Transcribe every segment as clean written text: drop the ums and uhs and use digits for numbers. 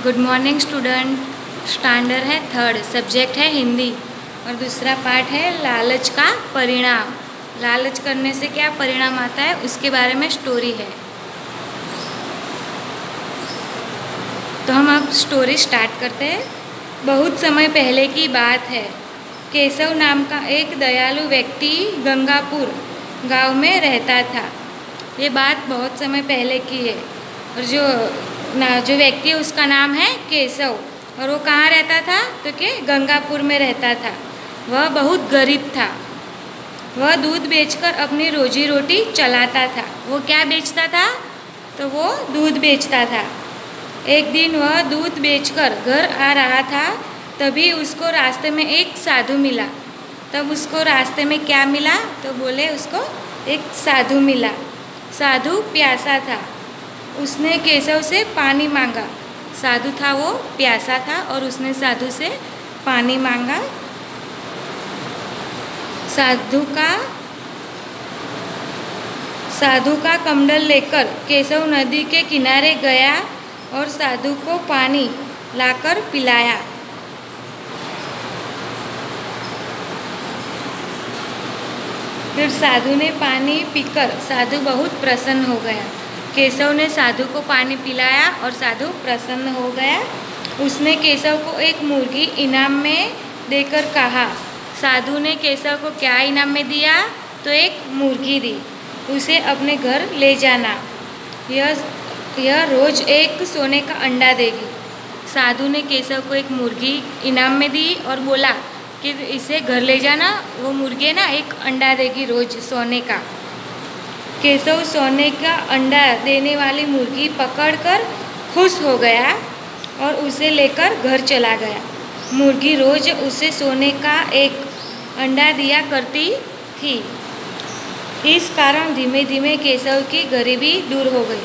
Good morning student. Standard है third, subject है हिंदी और दूसरा पार्ट है लालच का परिणाम। लालच करने से क्या परिणाम आता है उसके बारे में स्टोरी है। तो हम अब स्टोरी स्टार्ट करते हैं। बहुत समय पहले की बात है। केशव नाम का एक दयालु व्यक्ति गंगापुर गांव में रहता था। ये बात बहुत समय पहले की है और जो व्यक्ति है उसका नाम है केशव और वो कहाँ रहता था तो कि गंगापुर में रहता था। वह बहुत गरीब था। वह दूध बेचकर अपनी रोजी रोटी चलाता था। वो क्या बेचता था तो वो दूध बेचता था। एक दिन वह दूध बेचकर घर आ रहा था, तभी उसको रास्ते में एक साधु मिला। तब उसको रास्ते में क्या मिला तो बोले उसको एक साधु मिला। साधु प्यासा था। उसने केशव से पानी मांगा। साधु था वो प्यासा था और उसने साधु से पानी मांगा। साधु का कमंडल लेकर केशव नदी के किनारे गया और साधु को पानी लाकर पिलाया। फिर साधु ने पानी पीकर साधु बहुत प्रसन्न हो गया। केशव ने साधु को पानी पिलाया और साधु प्रसन्न हो गया। उसने केशव को एक मुर्गी इनाम में देकर कहा। साधु ने केशव को क्या इनाम में दिया तो एक मुर्गी दी। उसे अपने घर ले जाना। यह रोज़ एक सोने का अंडा देगी। साधु ने केशव को एक मुर्गी इनाम में दी और बोला कि इसे घर ले जाना। वो मुर्गी ना एक अंडा देगी रोज़ सोने का। केशव सोने का अंडा देने वाली मुर्गी पकड़कर खुश हो गया और उसे लेकर घर चला गया। मुर्गी रोज़ उसे सोने का एक अंडा दिया करती थी। इस कारण धीमे धीमे केशव की गरीबी दूर हो गई।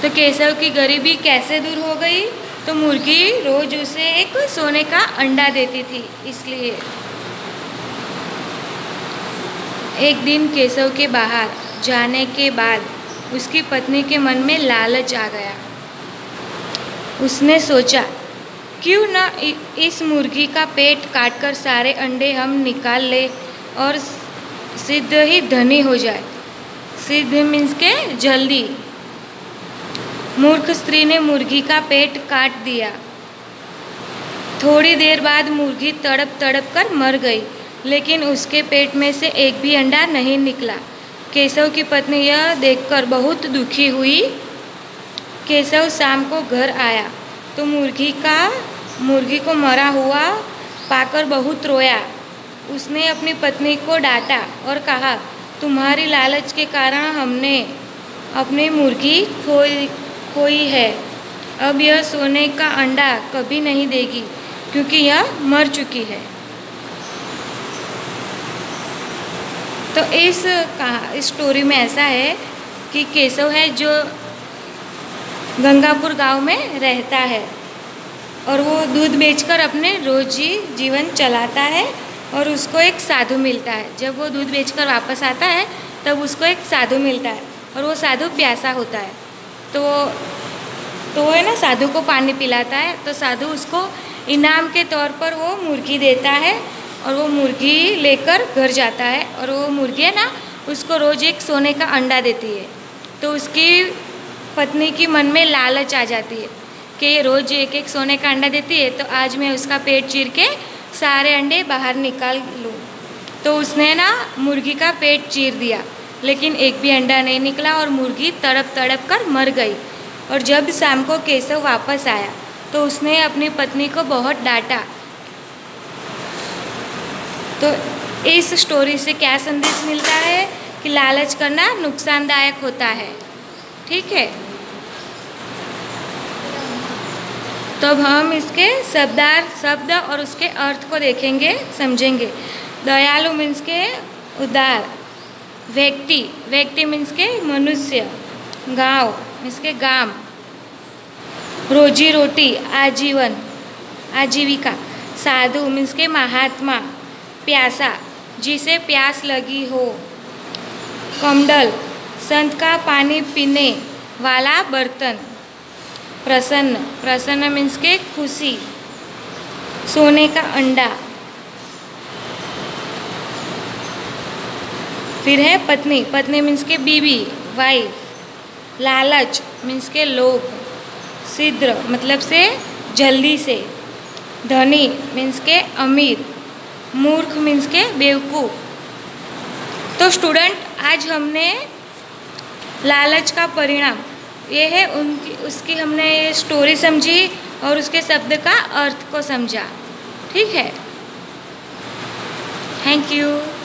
तो केशव की गरीबी कैसे दूर हो गई तो मुर्गी रोज़ उसे एक सोने का अंडा देती थी इसलिए। एक दिन केशव के बाहर जाने के बाद उसकी पत्नी के मन में लालच आ गया। उसने सोचा क्यों न इस मुर्गी का पेट काटकर सारे अंडे हम निकाल ले और सिद्ध ही धनी हो जाए। सिद्ध मीन्स के जल्दी। मूर्ख स्त्री ने मुर्गी का पेट काट दिया। थोड़ी देर बाद मुर्गी तड़प तड़प कर मर गई, लेकिन उसके पेट में से एक भी अंडा नहीं निकला। केशव की पत्नी यह देखकर बहुत दुखी हुई। केशव शाम को घर आया तो मुर्गी को मरा हुआ पाकर बहुत रोया। उसने अपनी पत्नी को डांटा और कहा, तुम्हारी लालच के कारण हमने अपनी मुर्गी खोई है। अब यह सोने का अंडा कभी नहीं देगी क्योंकि यह मर चुकी है। तो इस स्टोरी में ऐसा है कि केशव है जो गंगापुर गांव में रहता है और वो दूध बेचकर अपने रोजी जीवन चलाता है और उसको एक साधु मिलता है। जब वो दूध बेचकर वापस आता है तब उसको एक साधु मिलता है और वो साधु प्यासा होता है। तो वो है ना साधु को पानी पिलाता है। तो साधु उसको इनाम के तौर पर वो मुर्गी देता है और वो मुर्गी लेकर घर जाता है और वो मुर्गी है ना उसको रोज़ एक सोने का अंडा देती है। तो उसकी पत्नी की मन में लालच आ जाती है कि ये रोज़ एक एक सोने का अंडा देती है तो आज मैं उसका पेट चीर के सारे अंडे बाहर निकाल लूँ। तो उसने ना मुर्गी का पेट चीर दिया, लेकिन एक भी अंडा नहीं निकला और मुर्गी तड़प तड़प कर मर गई। और जब शाम को केशव वापस आया तो उसने अपनी पत्नी को बहुत डांटा। तो इस स्टोरी से क्या संदेश मिलता है कि लालच करना नुकसानदायक होता है। ठीक है, तो अब हम इसके शब्द और उसके अर्थ को देखेंगे, समझेंगे। दयालु मीन्स के उदार। व्यक्ति मीन्स के मनुष्य। गांव मीन्स के गांव। रोजी रोटी आजीविका। साधु मीन्स के महात्मा। प्यासा जिसे प्यास लगी हो। कमंडल संत का पानी पीने वाला बर्तन। प्रसन्न, प्रसन्न मीन्स के खुशी। सोने का अंडा। फिर है पत्नी, पत्नी मीन्स के बीवी, वाइफ। लालच मीन्स के लोभ। शीघ्र मतलब से जल्दी से। धनी मीन्स के अमीर। मूर्ख मीन्स के बेवकूफ़। तो स्टूडेंट, आज हमने लालच का परिणाम ये है उसकी हमने स्टोरी समझी और उसके शब्द का अर्थ को समझा। ठीक है, थैंक यू।